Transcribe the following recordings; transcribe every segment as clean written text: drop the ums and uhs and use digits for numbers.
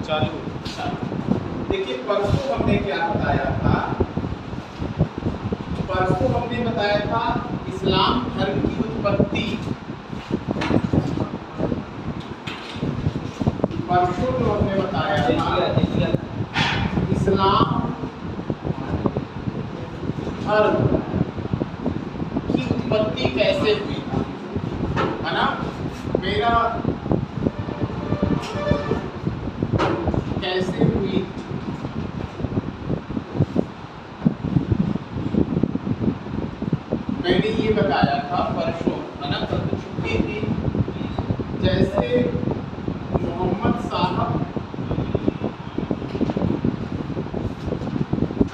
देखिए परसों हमने क्या बताया था, परसों हमने बताया था इस्लाम धर्म की उत्पत्ति। परसों जो हमने बताया था इस्लाम धर्म की उत्पत्ति कैसे हुई, है ना। मेरा कैसे हुई, मैंने ये बताया था परसों, है ना, कल तो छुट्टी थी। जैसे मोहम्मद साहब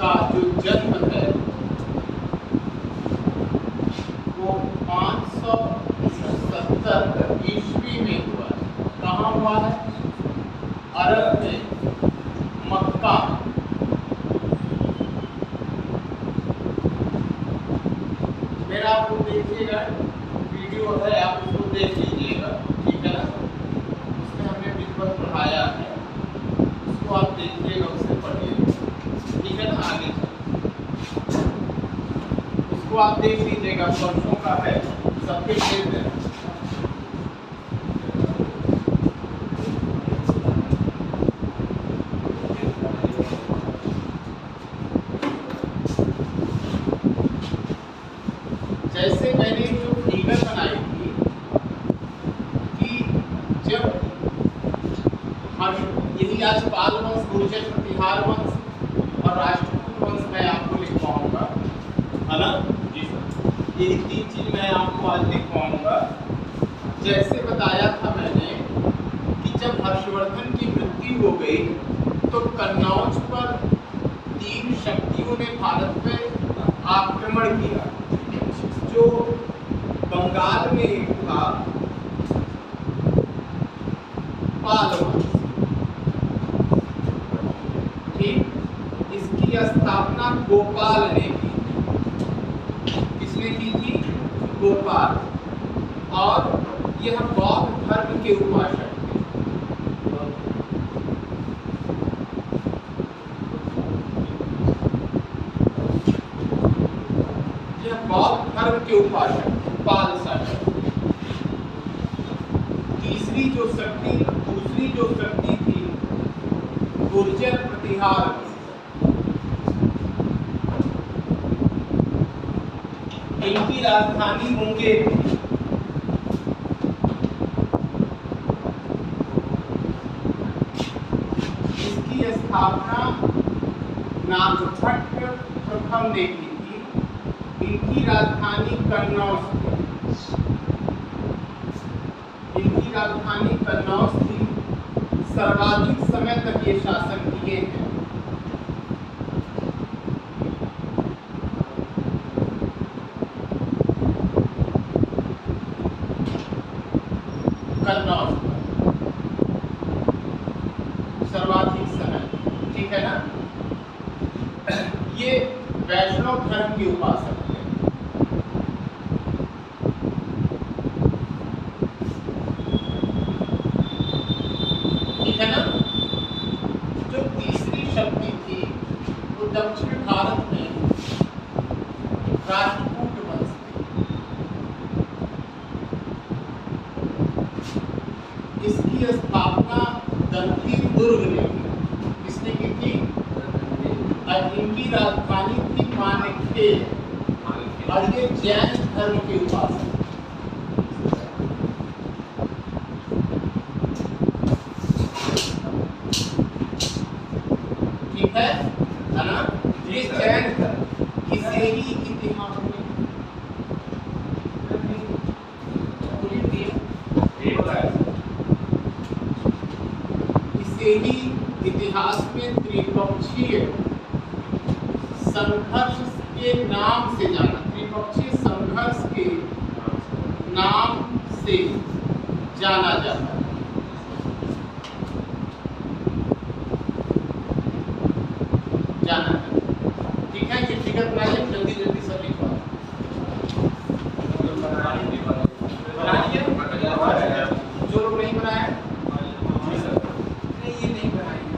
का जो जन्म है वो 570 ईस्वी में हुआ है। कहाँ हुआ है? अरब में, मक्का। मेरा आपको देखिएगा वीडियो है, आप उसको देख लीजिएगा, ठीक है ना। उसमें हमने विधिवत पढ़ाया है, उसको आप देखिएगा, उससे पढ़िएगा, ठीक है ना। आगे उसको आप देख लीजिएगा, परसों का है, सबके भेज देना। जैसे मैंने जो फिगर बनाई थी कि जब यदि आज पाल वंश, गुर्जर प्रतिहार वंश और राष्ट्रकूट वंश मैं आपको लिखवाऊंगा, है ना जी सर। यही तीन चीज मैं आपको आज लिखवाऊंगा। जैसे बताया था मैंने कि जब हर्षवर्धन की मृत्यु हो गई तो कन्नौज पर तीन शक्तियों ने भारत पे आक्रमण किया। जो बंगाल में एक था पाल वंश, ठीक, इसकी स्थापना गोपाल ने की। किसने की थी? गोपाल। और यह बौद्ध धर्म के उपासक थे। यह बौद्ध धर्म के उपासक पाल शासक। दूसरी जो शक्ति थी गुर्जर प्रतिहार। इनकी राजधानी मुंगेर थी। इसकी स्थापना नागभट्ट प्रथम ने की थी। इनकी राजधानी कन्नौज थी। सर्वाधिक समय तक ये शासन किए हैं। कन्नौज सर्वाधिक समय, ठीक है ना। ये वैष्णव धर्म के उपासक थे। ठीक है ना। जो तीसरी शक्ति थी वो दक्षिण भारत में राष्ट्रकूट वंश थी। इसकी स्थापना दंती दुर्ग ने की। किसने की थी? इनकी राजधानी थी मानेकशेर। और ये जैन धर्म के उपासक। ठीक है ना। ये जैन धर्म, इसे ही इतिहास में त्रिपक्षीय संघर्ष के नाम से जाना। त्रिपक्षीय संघर्ष के नाम से जाना जाता है। जाना है, ठीक है। ये फिगर बनाइए, जल्दी जल्दी सब लिखवा बनाइए। जो लोग नहीं बनाए नहीं, ये नहीं बनाएंगे।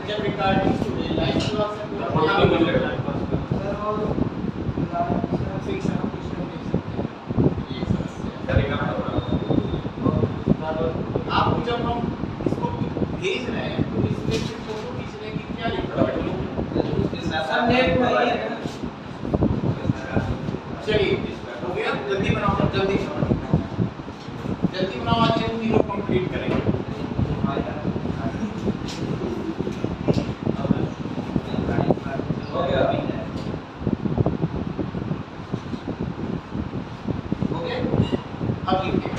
जब रिकॉर्डिंग शुरू लाइव क्लास से पूरा वहाँ ध्यान भी दो। मिल रहा है पास कर। सर और शिक्षा हम कुछ नहीं दे सकते ये समस्या करेगा ना है। आपको जब हम इसको भेज रहे हैं तो इसमें फिर फोटो खींचने की क्या रिक्वायरमेंट है? सर नेट नहीं है ना। चलिए हो गया, जल्दी बनाओ, जल्दी बनाओ, आज हम तीनों कंप्लीट करेंगे। हो गया हो गया, अब लिखिए।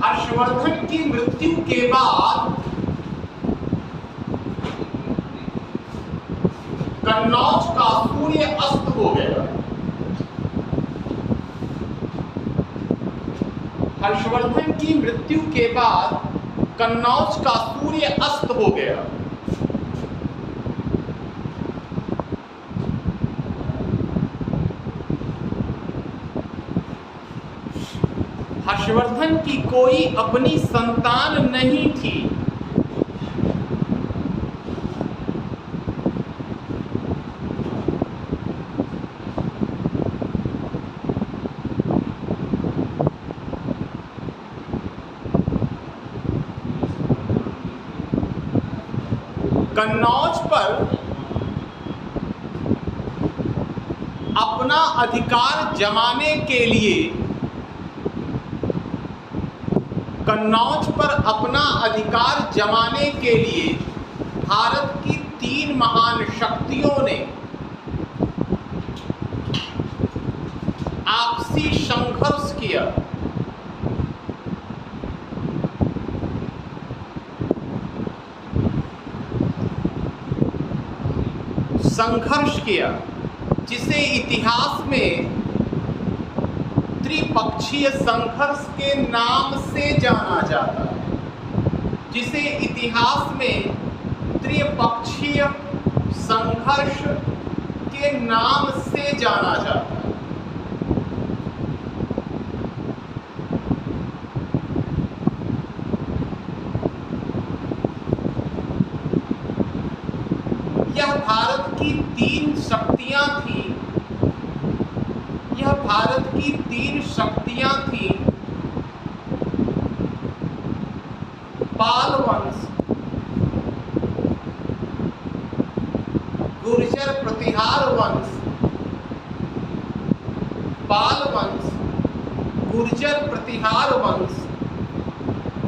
हर्षवर्धन की मृत्यु के बाद कन्नौज का सूर्य अस्त हो गया। हर्षवर्धन की मृत्यु के बाद कन्नौज का सूर्य अस्त हो गया। हर्षवर्धन की कोई अपनी संतान नहीं थी। कन्नौज पर अपना अधिकार जमाने के लिए भारत की 3 महान शक्तियों ने आपसी संघर्ष किया। जिसे इतिहास में त्रिपक्षीय संघर्ष के नाम से जाना जाता है। जिसे इतिहास में त्रिपक्षीय संघर्ष के नाम से जाना जाता है। यह भारत की 3 शक्तियां थी। पाल वंश, गुर्जर प्रतिहार वंश,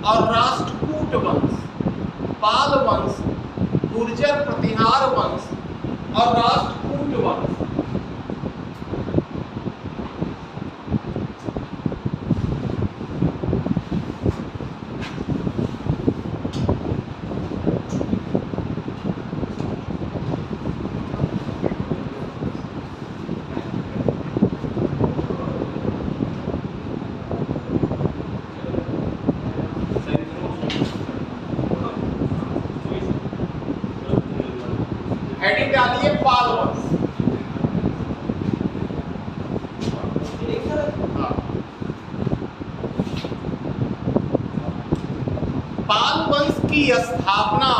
और राष्ट्रकूट वंश। पाल वंश, गुर्जर प्रतिहार वंश और राष्ट्रकूट वंश। हेडिंग डालिए पाल वंश। पाल वंश की स्थापना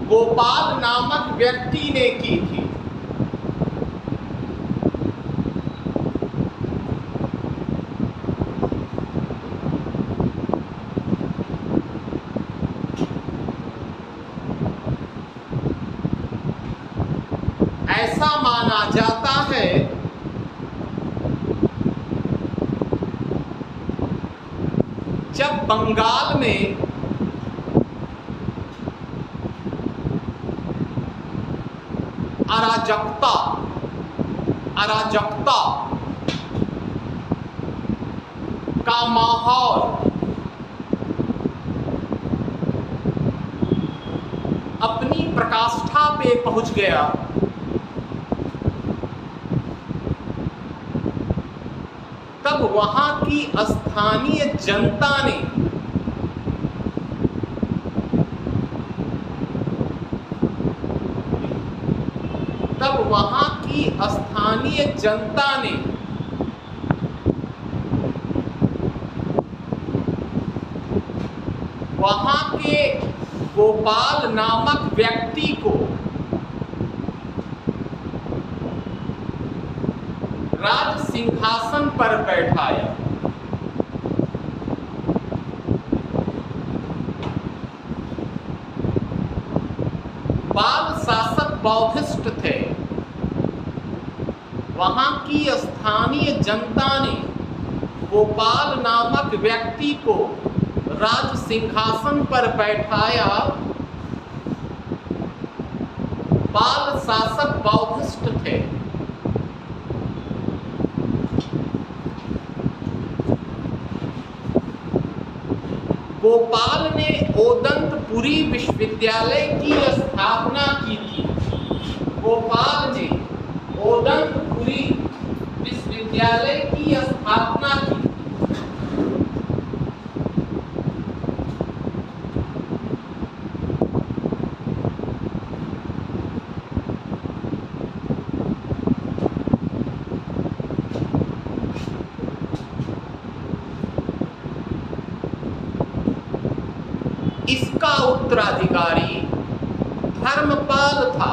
गोपाल नामक व्यक्ति ने की थी। ऐसा माना जाता है जब बंगाल में अराजकता का माहौल अपनी प्रकाष्ठा पे पहुंच गया, तब वहां की स्थानीय जनता ने तब वहां की स्थानीय जनता ने वहां के गोपाल नामक व्यक्ति को राज सिंहासन पर बैठाया। बाल शासक बौद्धिस्ट थे। वहां की स्थानीय जनता ने गोपाल नामक व्यक्ति को राज सिंहासन पर बैठाया। बाल शासक बौद्धिस्ट थे। गोपाल ने ओदंतपुरी विश्वविद्यालय की स्थापना की थी। गोपाल ने ओदंतपुरी विश्वविद्यालय की स्थापना की। इसका उत्तराधिकारी धर्मपाल था।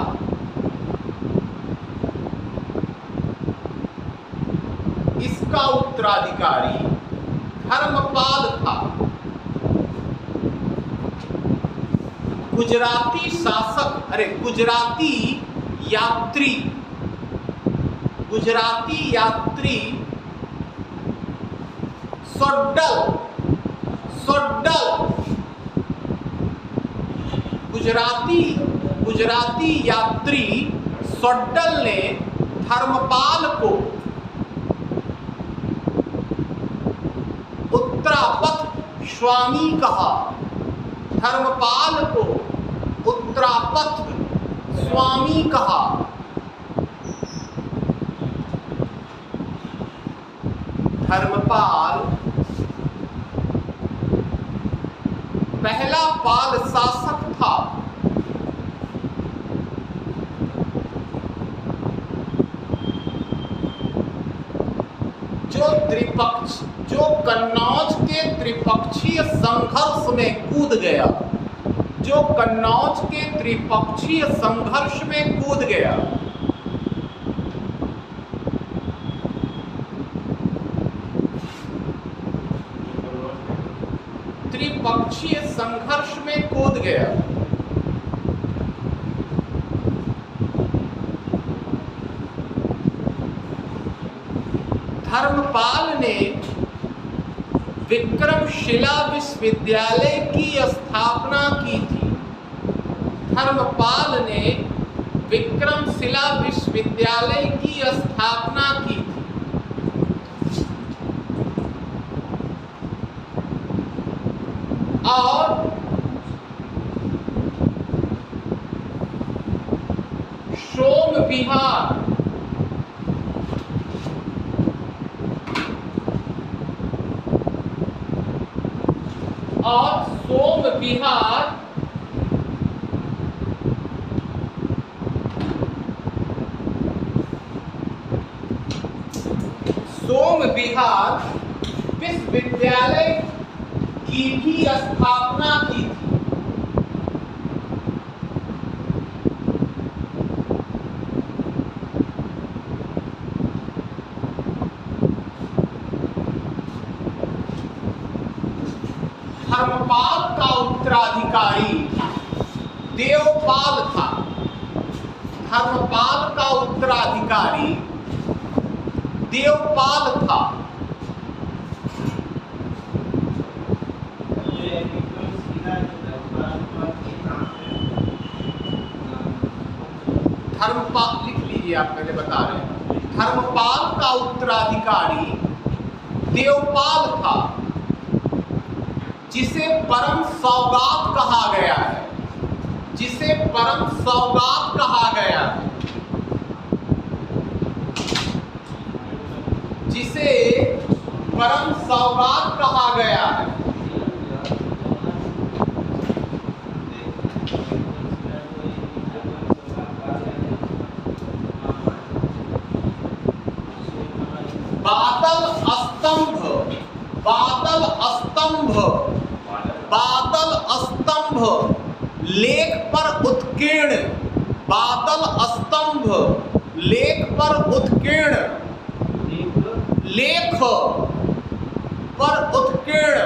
इसका उत्तराधिकारी धर्मपाल था। गुजराती शासक गुजराती यात्री गुजराती यात्री सोड्डल ने धर्मपाल को उत्तरापथ स्वामी कहा। धर्मपाल को उत्तरापथ स्वामी कहा। धर्मपाल पहला पाल शासक था। जो कन्नौज के त्रिपक्षीय संघर्ष में कूद गया। जो कन्नौज के त्रिपक्षीय संघर्ष में कूद गया। त्रिपक्षीय संघर्ष में कूद गया। धर्मपाल ने विक्रमशिला विश्वविद्यालय की स्थापना की थी। धर्मपाल ने विक्रमशिला विश्वविद्यालय की स्थापना की थी। और सोम विहार सोम विहार विश्वविद्यालय की भी स्थापना की थी। धर्मपाल का उत्तराधिकारी देवपाल था। धर्मपाल का उत्तराधिकारी देवपाल था। धर्मपाल लिख लीजिए, आप पहले बता रहे हैं। धर्मपाल का उत्तराधिकारी देवपाल था, जिसे परम सौगात कहा गया है। जिसे परम सौगात कहा गया है। जिसे परम सौगात कहा गया है। स्तंभ, बादल स्तंभ, बादल स्तंभ, लेख पर उत्कीर्ण, बादल स्तंभ, लेख पर उत्कीर्ण, लेख पर उत्कीर्ण।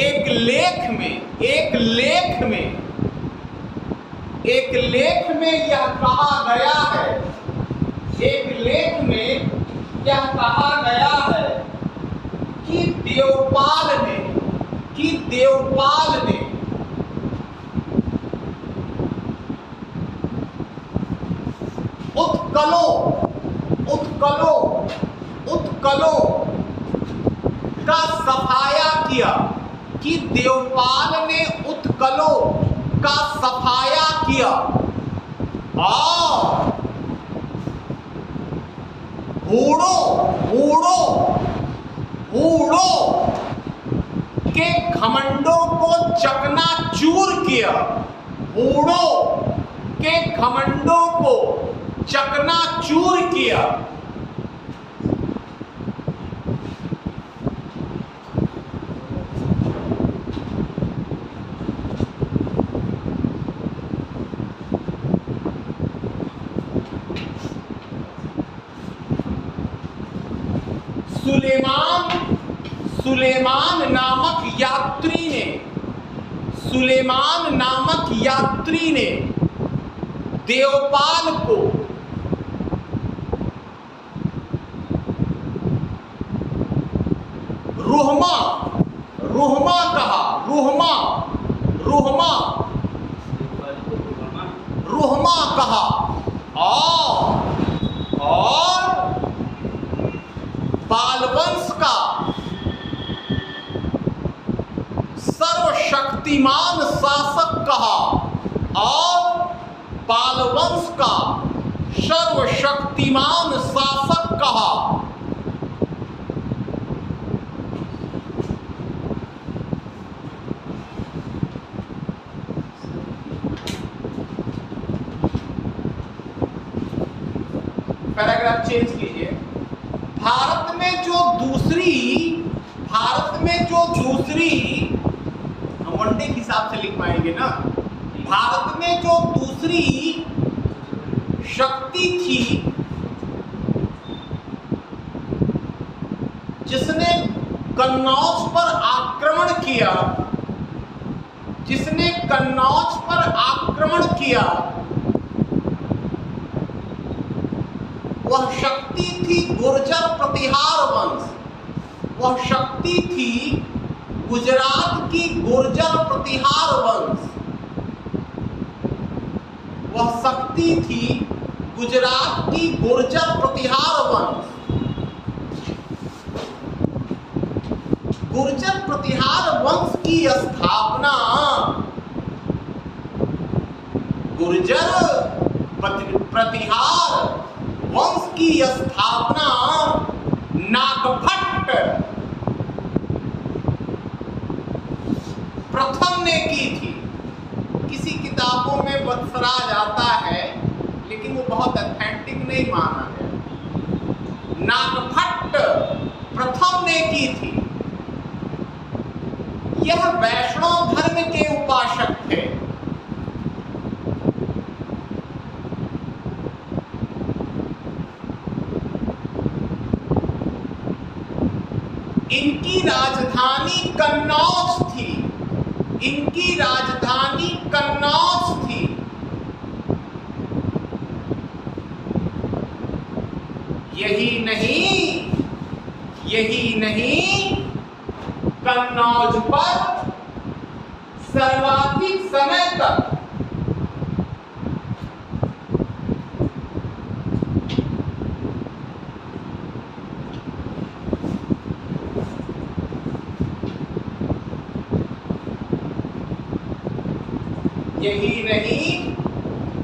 एक लेख में, एक लेख में, एक लेख में यह कहा गया है, एक लेख में यह कहा गया है कि देवपाल ने, कि देवपाल ने उत्कलों, उत्कलों, उत्कलों का सफाया किया, कि देवपाल ने उत्कलों का सफाया किया और हूड़ों, हूड़ों, हूड़ों के घमंडों को चकनाचूर किया, हूड़ों के घमंडों को चकनाचूर किया। सुलेमान नामक यात्री ने, सुलेमान नामक यात्री ने देवपाल को रुहमा, रुहमा कहा, रुहमा, रुहमा, रुहमा कहा और पालवंश का सर्वशक्तिमान शासक कहा और पालवंश का सर्वशक्तिमान शासक कहा। पैराग्राफ चेंज कीजिए। भारत में जो दूसरी हम वनडे के हिसाब से लिख पाएंगे ना, भारत में जो दूसरी शक्ति थी जिसने कन्नौज पर आक्रमण किया, जिसने कन्नौज पर आक्रमण किया, वह शक्ति थी गुर्जर प्रतिहार वंश, वह शक्ति थी गुजरात की गुर्जर प्रतिहार वंश, वह शक्ति थी गुजरात की गुर्जर प्रतिहार वंश। गुर्जर प्रतिहार वंश की स्थापना, गुर्जर प्रतिहार वंश की स्थापना नागभट्ट प्रथम ने की थी। किसी किताबों में बत्सराज आता है लेकिन वो बहुत ऑथेंटिक नहीं माना गया। नागभट्ट प्रथम ने की थी। यह वैष्णव धर्म के उपासक थे। इनकी राजधानी कन्नौज थी, इनकी राजधानी कन्नौज थी। यही नहीं, कन्नौज पर सर्वाधिक समय तक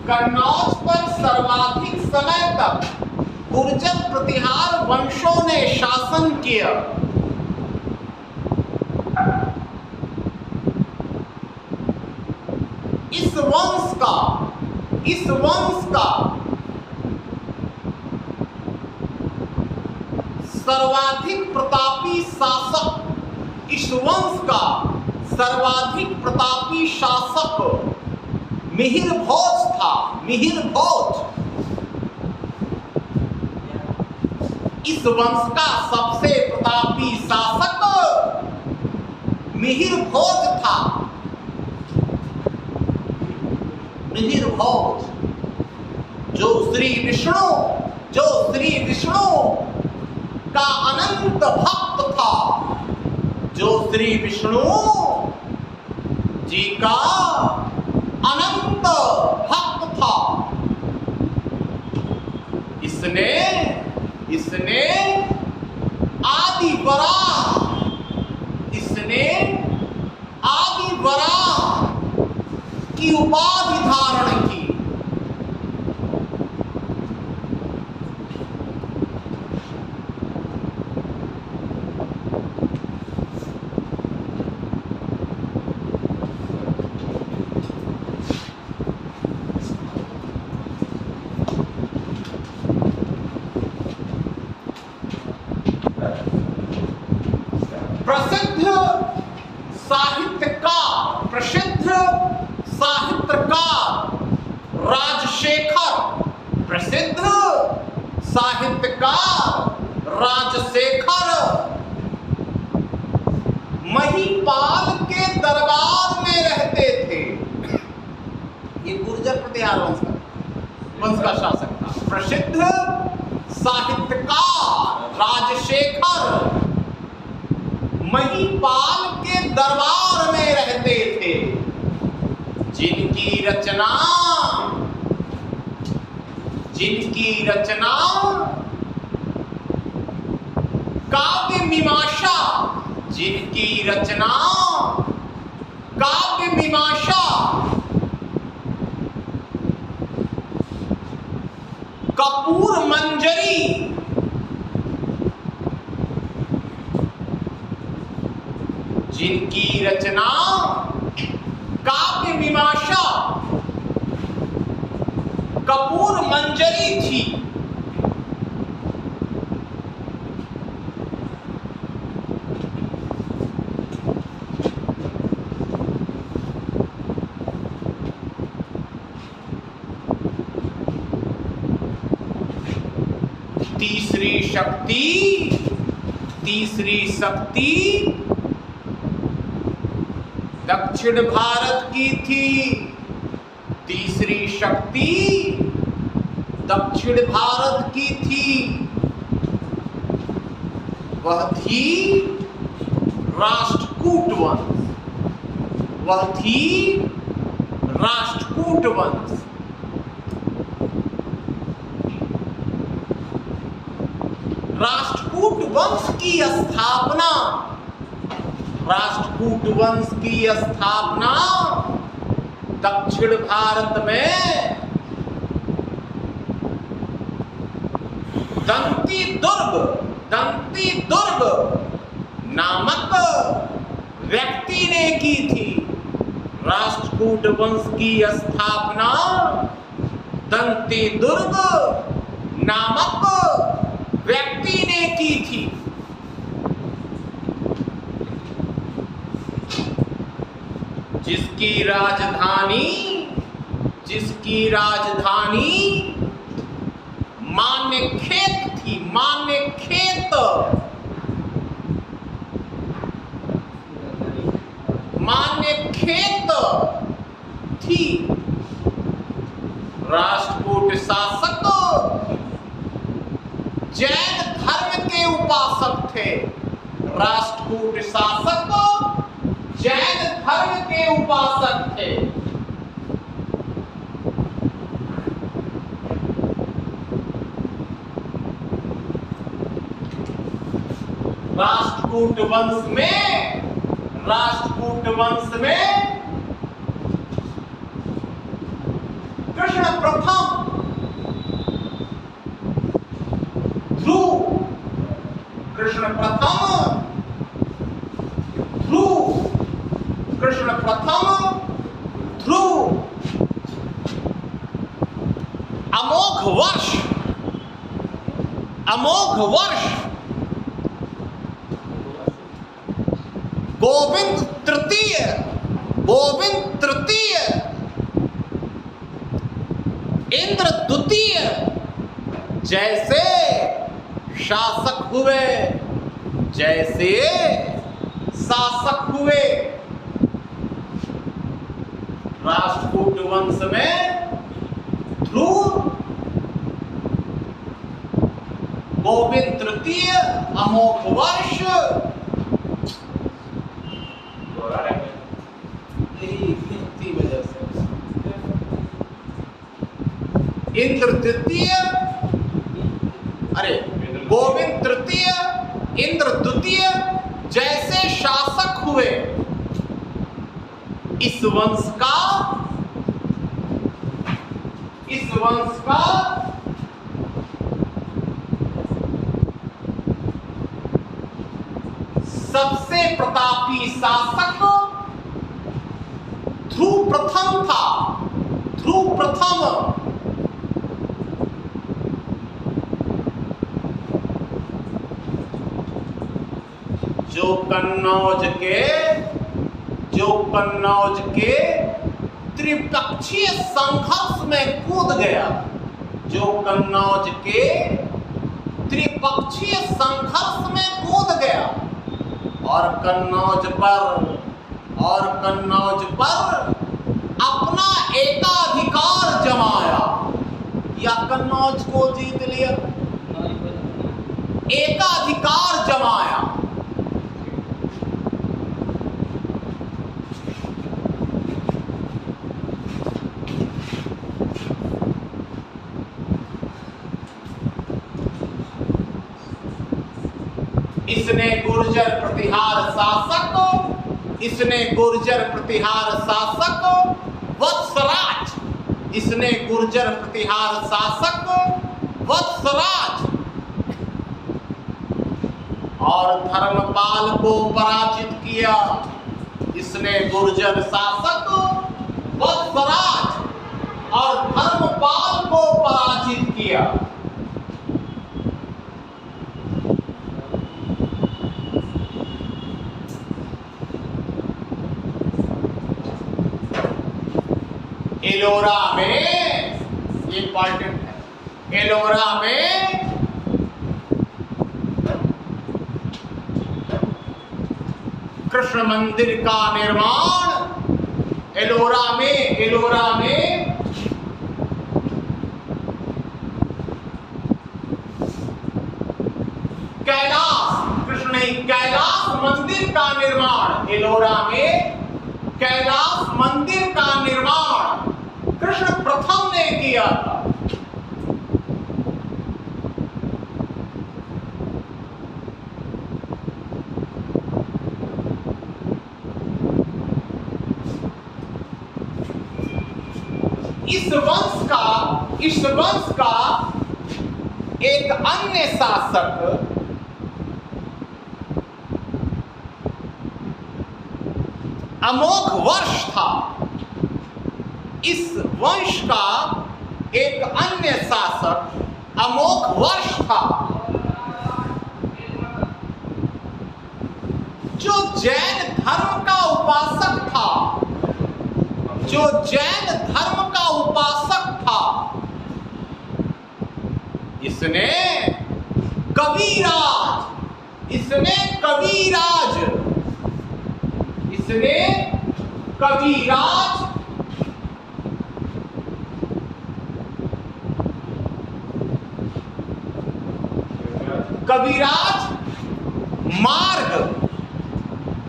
कन्नौज पर सर्वाधिक समय तक गुर्जर प्रतिहार वंशों ने शासन किया। इस वंश का सर्वाधिक प्रतापी शासक, इस वंश का सर्वाधिक प्रतापी शासक मिहिर भोज था। मिहिर भोज इस वंश का सबसे प्रतापी शासक मिहिर भोज था। मिहिर भोज जो श्री विष्णु का अनंत भक्त था, जो श्री विष्णु जी का अनंत भक्त था। इसने आदि वराह की उपाधि धारण की। प्रसिद्ध साहित्यकार राजशेखर महिपाल के दरबार में रहते थे। ये गुर्जर प्रतिहार वंश का शासक था। प्रसिद्ध साहित्यकार राजशेखर महिपाल के दरबार में रहते थे, जिनकी रचना काव्य मीमांसा कपूर मंजरी जिनकी रचना काव्य मीमांसा कपूर मंजरी थी। तीसरी शक्ति दक्षिण भारत की थी। तीसरी शक्ति दक्षिण भारत की थी। वह थी राष्ट्रकूट वंश। राष्ट्रकूट वंश की स्थापना दक्षिण भारत में दंती दुर्ग नामक व्यक्ति ने की थी। राष्ट्रकूट वंश की स्थापना दंती दुर्ग नामक व्यक्ति ने की थी। जिसकी राजधानी मान्यखेत थी। मान्यखेत थी। राष्ट्रकूट शासक जैन धर्म के उपासक थे। राष्ट्रकूट शासक जैन धर्म के उपासक थे। राष्ट्रकूट वंश में कृष्ण प्रथम ध्रुव अमोघ वर्ष गोविंद तृतीय, गोविंद तृतीय, इंद्र द्वितीय जैसे शासक हुए, जैसे शासक हुए। राष्ट्रकूट वंश में ध्रुव, गोविंद तृतीय, अमोघ वर्ष, यही वजह से इंद्र तृतीय, अरे गोविंद तृतीय, इंद्र द्वितीय जैसे शासक हुए। इस वंश का सबसे प्रतापी शासक ध्रुव प्रथम था। ध्रुव प्रथम जो कन्नौज के त्रिपक्षीय संघर्ष में कूद गया, जो कन्नौज के त्रिपक्षीय संघर्ष में कूद गया और कन्नौज पर अपना एकाधिकार जमाया, या कन्नौज को जीत लिया, एकाधिकार जमाया। इसने गुर्जर प्रतिहार शासक वत्सराज, इसने गुर्जर प्रतिहार शासक वत्सराज और धर्मपाल को पराजित किया। इसने गुर्जर शासक वत्सराज और धर्मपाल को पराजित किया। एलोरा में, ये इंपॉर्टेंट है, एलोरा में कृष्ण मंदिर का निर्माण, एलोरा में कैलाश मंदिर का निर्माण, एलोरा में कैलाश मंदिर का निर्माण कृष्ण प्रथम ने किया था। इस वंश का एक अन्य शासक अमोघ वर्ष था। इस वंश का एक अन्य शासक अमोघ वर्ष था, जो जैन धर्म का उपासक था, जो जैन धर्म का उपासक था। इसने कविराज, इसने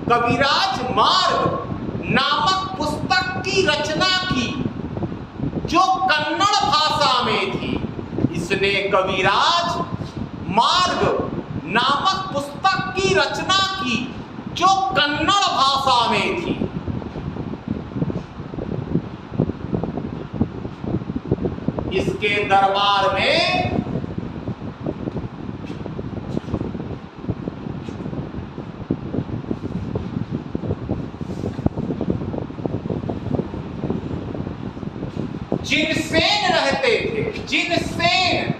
कविराज मार्ग नामक पुस्तक की रचना की, जो कन्नड़ भाषा में थी। इसने कविराज मार्ग नामक पुस्तक की रचना की, जो कन्नड़ भाषा में थी। इसके दरबार में जिनसेन रहते थे, जिनसेन।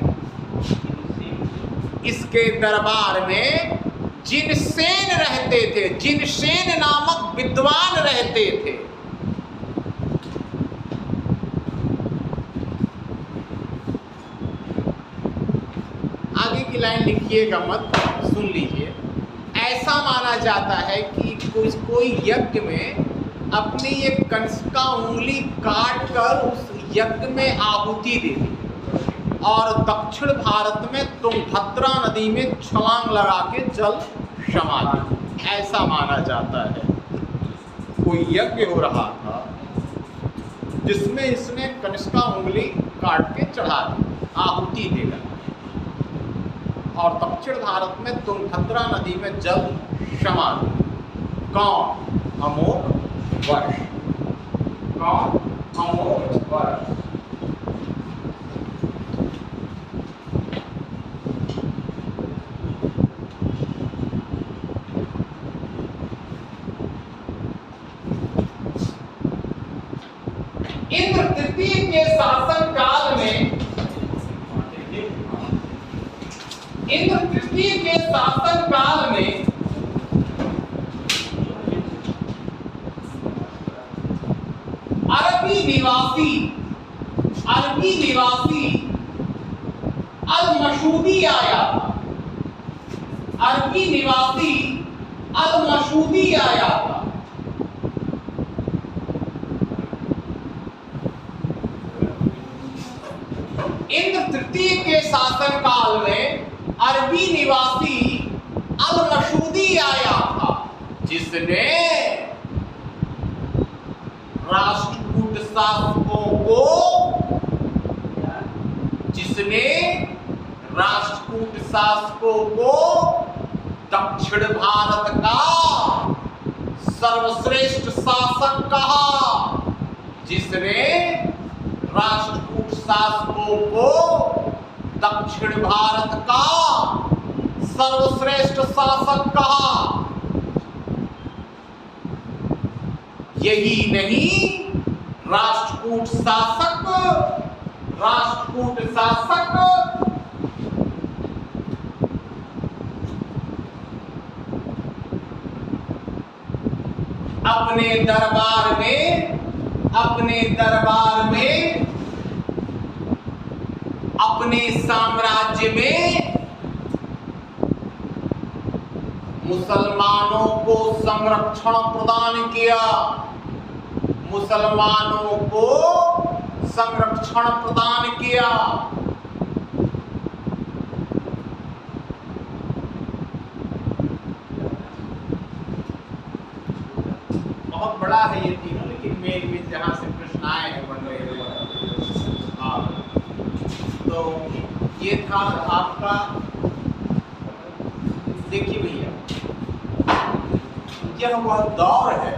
इसके दरबार में जिनसेन रहते थे, जिनसेन नामक विद्वान रहते थे। आगे की लाइन लिखिएगा मत, सुन लीजिए। ऐसा माना जाता है कि कोई यज्ञ में अपनी एक कंसका उंगली काट कर उस यज्ञ में आहुति दे दी और दक्षिण भारत में तुंगभद्रा नदी में छलांग लगा के जल क्षमा दी। ऐसा माना जाता है। कोई यज्ञ हो रहा था जिसमें इसने कनिष्का उंगली काट के चढ़ा दी, आहुति देगा, और दक्षिण भारत में तुंगभद्रा नदी में जल क्षमा दी। कौन? अमोघ वर्ष। कौन? अमोघ वर्ष। इंद्र तृतीय के शासन काल में, इंद्र तृतीय के शासन काल में अरबी निवासी अल-मशूदी आया था। अरबी निवासी अल-मशूदी आया था। इंद्र तृतीय के शासन काल में अरबी निवासी अल-मशूदी आया था, जिसने राष्ट्रकूट शासकों को दक्षिण भारत का सर्वश्रेष्ठ शासक कहा, जिसने राष्ट्रकूट शासकों को दक्षिण भारत का सर्वश्रेष्ठ शासक कहा। यही नहीं, राष्ट्रकूट शासक अपने दरबार में अपने साम्राज्य में मुसलमानों को संरक्षण प्रदान किया। मुसलमानों को संरक्षण प्रदान किया। बहुत बड़ा है ये तीनों, लेकिन मेल में जहां से प्रश्न आए हैं बन रहे हैं। तो ये था आपका, देखिए भैया, यह वह दौर है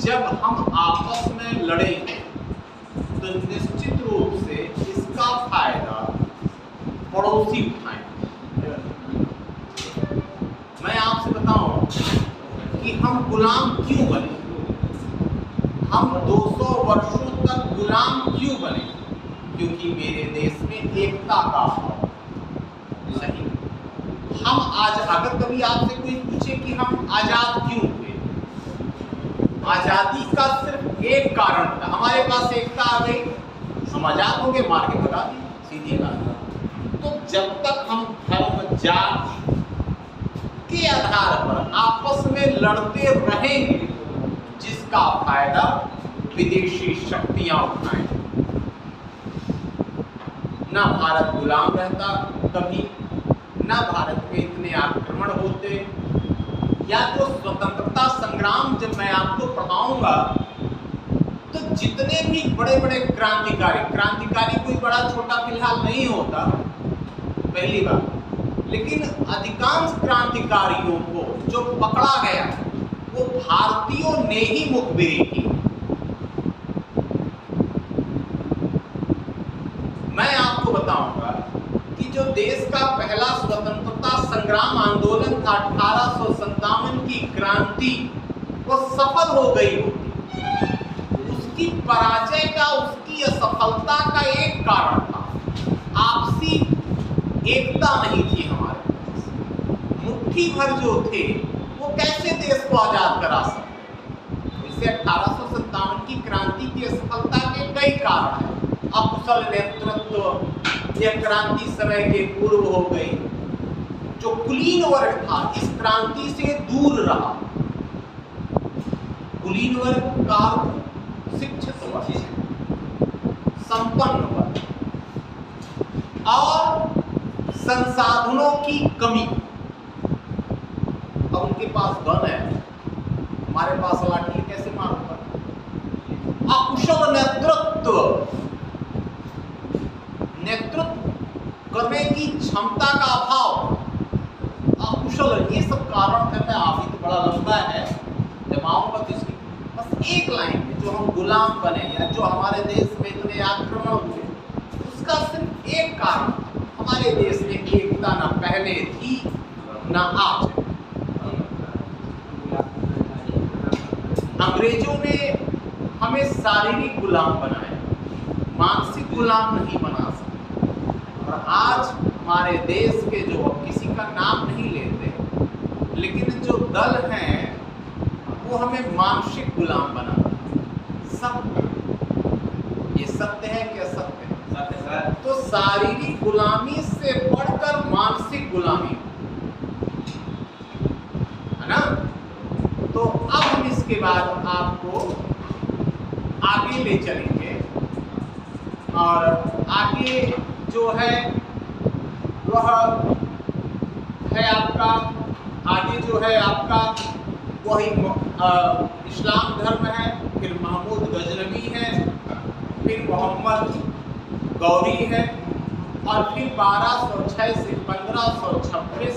जब हम आपस में लड़ेंगे तो निश्चित रूप से इसका फायदा पड़ोसी उठाएंगे। मैं आपसे बताऊं कि हम गुलाम क्यों बने, हम 200 वर्षों तक गुलाम क्यों बने? क्योंकि मेरे देश में एकता का अभाव। सही। हम आज, अगर कभी आपसे कोई पूछे कि हम आजाद क्यों हुए, आजादी का सिर्फ एक कारण था, हमारे पास एकता आ गई, हम आजाद हो गए, मार के भगा दी, सीधी बात। तो जब तक हम धर्म जात के आधार पर आपस में लड़ते रहेंगे, जिसका फायदा विदेशी शक्तियां उठाएंगे। ना भारत गुलाम रहता कभी, ना भारत में इतने आक्रमण होते, या तो स्वतंत्रता संग्राम जब मैं आपको पढ़ाऊंगा तो जितने भी बड़े बड़े क्रांतिकारी कोई बड़ा छोटा फिलहाल नहीं होता, पहली बात, लेकिन अधिकांश क्रांतिकारियों को जो पकड़ा गया वो भारतीयों ने ही मुखबिरी की। मैं आपको बताऊंगा कि जो देश का पहला स्वतंत्रता संग्राम आंदोलन था 1857 की क्रांति, वो सफल हो गई होती। उसकी पराजय का, उसकी असफलता का एक कारण था, आपसी एकता नहीं थी हमारे पास, मुट्ठी भर जो थे वो कैसे देश को आजाद करा सकते। इसे 1857 की क्रांति की असफलता के कई कारण हैं। अकुशल नेतृत्व, यह क्रांति समय के पूर्व हो गई। जो कुलीन वर्ग था इस क्रांति से दूर रहा। कुलीन वर्ग का शिक्षित वर्ग, संपन्न वर्ग और संसाधनों की कमी। अब उनके पास गन है, हमारे पास लाठी कैसे मारूंगा। अकुशल नेतृत्व, नेतृत्व करने की क्षमता का अभाव, अकुशल, ये सब कारण है। मैं आगे तो बड़ा लंबा है, जब आऊंगा तो इसकी बस एक लाइन में, जो हम गुलाम बने या जो हमारे देश में इतने आक्रमण हुए, उसका सिर्फ एक कारण, हमारे देश में एकता ना पहले थी ना आज। अंग्रेजों ने हमें शारीरिक गुलाम बनाया, मानसिक गुलाम नहीं बना सके। और आज हमारे देश के जो, किसी का नाम नहीं लेते, लेकिन जो दल हैं वो हमें मानसिक गुलाम बना। सब ये सत्य है कि असत्य है? सत्य है। तो शारीरिक गुलामी से बढ़कर मानसिक गुलामी है ना। तो अब हम इसके बाद आपको आगे ले चलेंगे और आगे जो है वह है आपका, आगे जो है आपका वही इस्लाम धर्म है, फिर महमूद गजनवी है, फिर मोहम्मद गौरी है, और फिर 1206 से 1526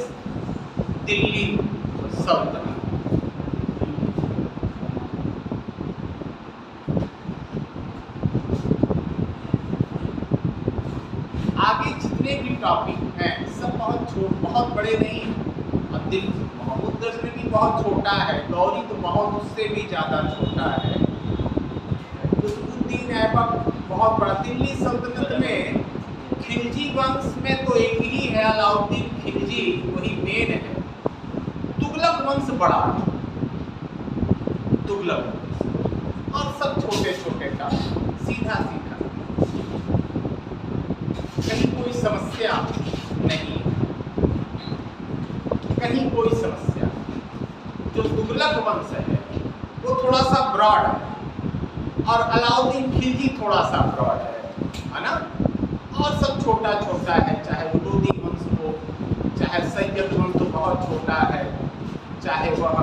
दिल्ली सल्तनत। आगे जितने भी टॉपिक हैं सब बहुत बड़े नहीं हैं। अब दिल्ली महमूद गजनवी बहुत छोटा है, गौरी तो बहुत उससे भी ज़्यादा छोटा है, कुतुबुद्दीन ऐबक बहुत बड़ा। दिल्ली सल्तनत में खिलजी वंश में तो एक ही है, अलाउद्दीन खिलजी, वही मेन है। तुगलक वंश बड़ा, तुगलक, और सब छोटे छोटे का, सीधा सीधा, कहीं कोई समस्या नहीं, कहीं कोई समस्या। जो तुगलक वंश है वो थोड़ा सा ब्रॉड है और अलाउद्दीन खिलजी थोड़ा सा ब्रॉड है ना। और सब छोटा छोटा है, चाहे लोदी वंश हो, चाहे सैयद वंश तो बहुत छोटा है, चाहे वह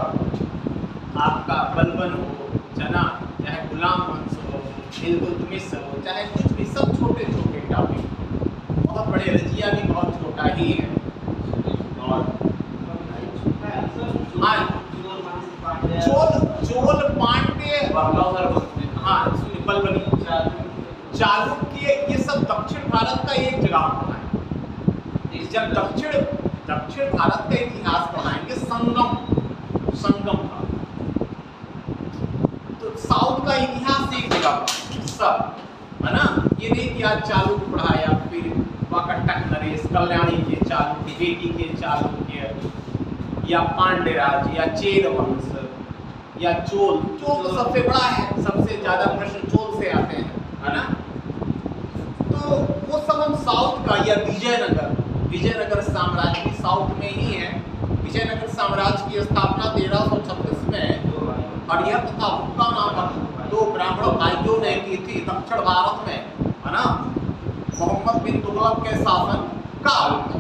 आपका बलबन हो जना, चाहे गुलाम वंश हो, इल्तुतमिश हो, चाहे कुछ भी, सब छोटे छोटे टॉपिक। बहुत बड़े, रजिया भी बहुत छोटा ही है। और चोल पांड्य, हाँ बलबनी, चालुक्य, ये सब दक्षिण भारत का एक जगह होना है। जब दक्षिण भारत का इतिहास पढ़ाएंगे संगम का, तो साउथ का इतिहास एक जगह सब है ना। ये नहीं कि आज चालुक्य पढ़ाया, फिर वाकटक नरेश, कल्याणी के चालुक्य, बेटी के चालुक्य, या पांड्य राज, या चेर वंश, या चोल तो सबसे बड़ा है, सबसे ज्यादा प्रश्न चोल से आते हैं, है ना। तो वो सब हम साउथ का, या विजयनगर साम्राज्य भी साउथ में ही है। विजयनगर साम्राज्य की स्थापना 1336 में हरिहर तथा हुक्का नामक 2 ब्राह्मण भाइयों ने की थी दक्षिण भारत में, है ना। मोहम्मद बिन तुगलक के शासन काल में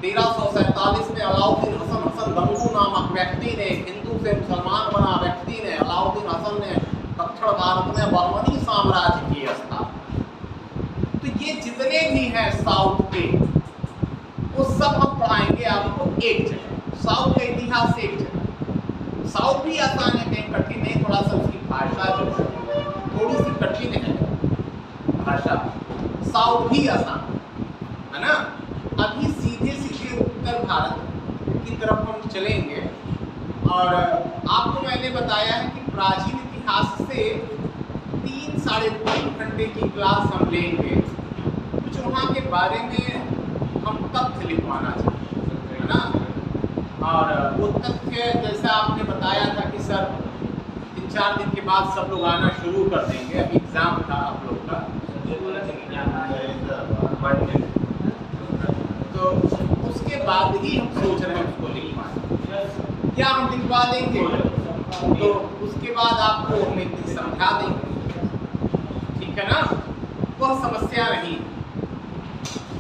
1347 में अलाउद्दीन हसन गंगू नामक व्यक्ति ने, हिंदू से मुसलमान बना व्यक्ति ने, अलाउद्दीन हसन ने दक्षिण भारत में बर्मनी साम्राज्य की स्थापना। तो ये जितने भी हैं साउथ के, वो सब हम पढ़ाएंगे आपको एक जगह, साउथ का इतिहास एक जगह। साउथ भी आसान है, कहीं कठिन नहीं, थोड़ा सा उसकी भाषा जो थोड़ी सी कठिन है भाषा, साउथ भी आसान है ना। अभी सीधे सीधे उत्तर भारत की तरफ हम चलेंगे, और आपको मैंने बताया है कि प्राचीन इतिहास से 3-3.5 घंटे की क्लास हम लेंगे, कुछ वहाँ के बारे में हम तथ्य लिखवाना चाहते हैं, है ना। और वो तथ्य जैसा आपने बताया था कि सर 3-4 दिन के बाद सब लोग आना शुरू कर देंगे, अभी एग्जाम था आप लोग का, तो उसके बाद ही हम सोच रहे हैं उसको लिखवाएं, या हम लिखवा देंगे तो उसके बाद आपको हम एक दिन समझा देंगे, ठीक है ना। वह समस्या नहीं,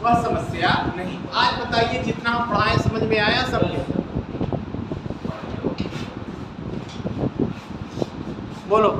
वह समस्या नहीं। आज बताइए जितना हम पढ़ाए समझ में आया सबको? बोलो।